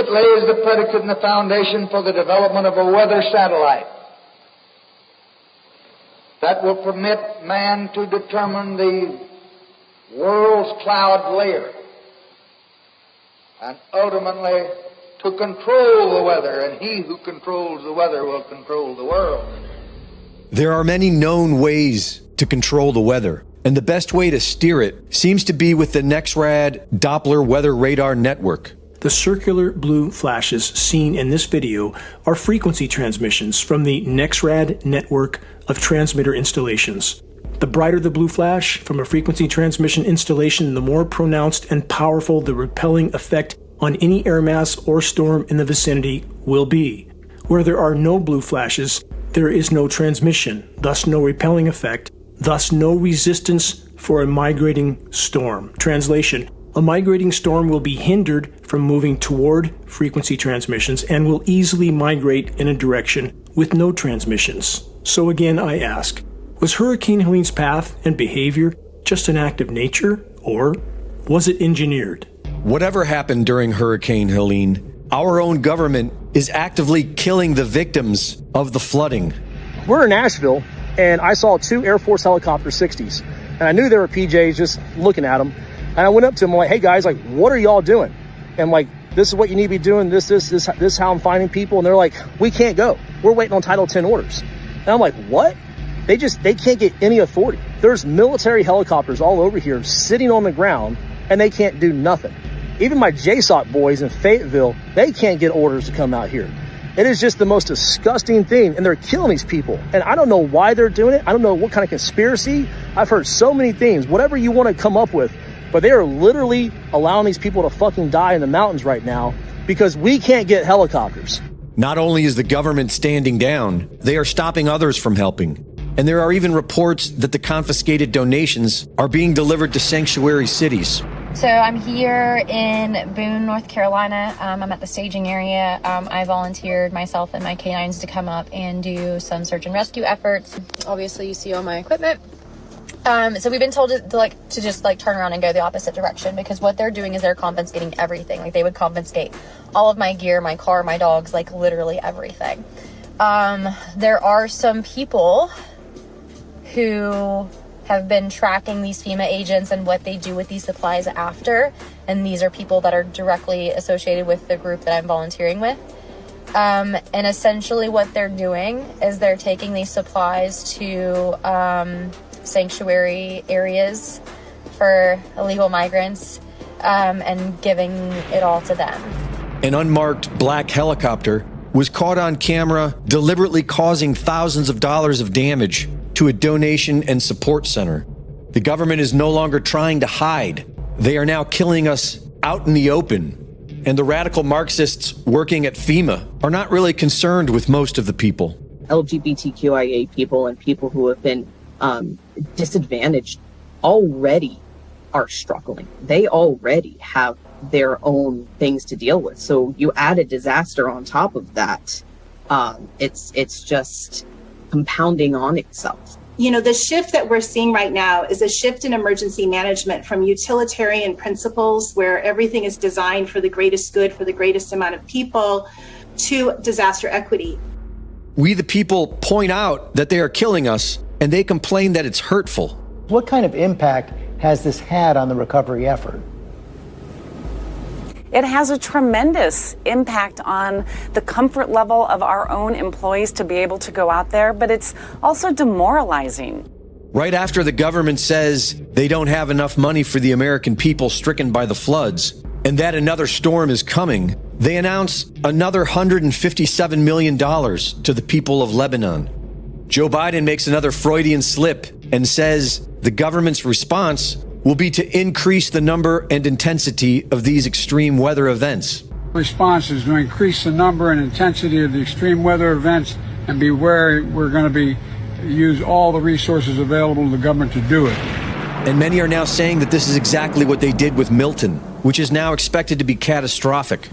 It lays the predicate and the foundation for the development of a weather satellite that will permit man to determine the world's cloud layer and ultimately to control the weather, and he who controls the weather will control the world. There are many known ways to control the weather, and the best way to steer it seems to be with the NEXRAD Doppler Weather Radar Network. The circular blue flashes seen in this video are frequency transmissions from the NEXRAD network of transmitter installations. The brighter the blue flash from a frequency transmission installation, the more pronounced and powerful the repelling effect on any air mass or storm in the vicinity will be. Where there are no blue flashes, there is no transmission, thus no repelling effect, thus no resistance for a migrating storm. Translation: a migrating storm will be hindered from moving toward frequency transmissions and will easily migrate in a direction with no transmissions. So again, I ask, was Hurricane Helene's path and behavior just an act of nature, or was it engineered? Whatever happened during Hurricane Helene, our own government is actively killing the victims of the flooding. We're in Nashville, and I saw 2 Air Force helicopter 60s, and I knew they were PJs just looking at them. And I went up to them, like, hey guys, like, what are y'all doing? And like, this is what you need to be doing, this is how I'm finding people. And they're like, we can't go. We're waiting on Title 10 orders. And I'm like, what? They can't get any authority. There's military helicopters all over here sitting on the ground, and they can't do nothing. Even my JSOC boys in Fayetteville, they can't get orders to come out here. It is just the most disgusting thing, and they're killing these people. And I don't know why they're doing it. I don't know what kind of conspiracy. I've heard so many things, whatever you want to come up with, but they are literally allowing these people to fucking die in the mountains right now because we can't get helicopters. Not only is the government standing down, they are stopping others from helping. And there are even reports that the confiscated donations are being delivered to sanctuary cities. So I'm here in Boone, North Carolina. I'm at the staging area. I volunteered myself and my canines to come up and do some search and rescue efforts. Obviously, you see all my equipment. So we've been told to just turn around and go the opposite direction, because what they're doing is they're confiscating everything. Like, they would confiscate all of my gear, my car, my dogs, like literally everything. There are some people who have been tracking these FEMA agents and what they do with these supplies after. And these are people that are directly associated with the group that I'm volunteering with. And essentially what they're doing is they're taking these supplies to sanctuary areas for illegal migrants and giving it all to them. An unmarked black helicopter was caught on camera deliberately causing thousands of dollars of damage to a donation and support center. The government is no longer trying to hide. They are now killing us out in the open. And the radical Marxists working at FEMA are not really concerned with most of the people. LGBTQIA people and people who have been disadvantaged already are struggling. They already have their own things to deal with. So you add a disaster on top of that, it's just compounding on itself. You know, the shift that we're seeing right now is a shift in emergency management from utilitarian principles where everything is designed for the greatest good for the greatest amount of people to disaster equity. We the people point out that they are killing us, and they complain that it's hurtful. What kind of impact has this had on the recovery effort? It has a tremendous impact on the comfort level of our own employees to be able to go out there, but it's also demoralizing. Right after the government says they don't have enough money for the American people stricken by the floods, and that another storm is coming, they announce another $157 million to the people of Lebanon. Joe Biden makes another Freudian slip and says the government's response will be to increase the number and intensity of these extreme weather events. Response is to increase the number and intensity of the extreme weather events and be where we're going to use all the resources available to the government to do it. And many are now saying that this is exactly what they did with Milton, which is now expected to be catastrophic.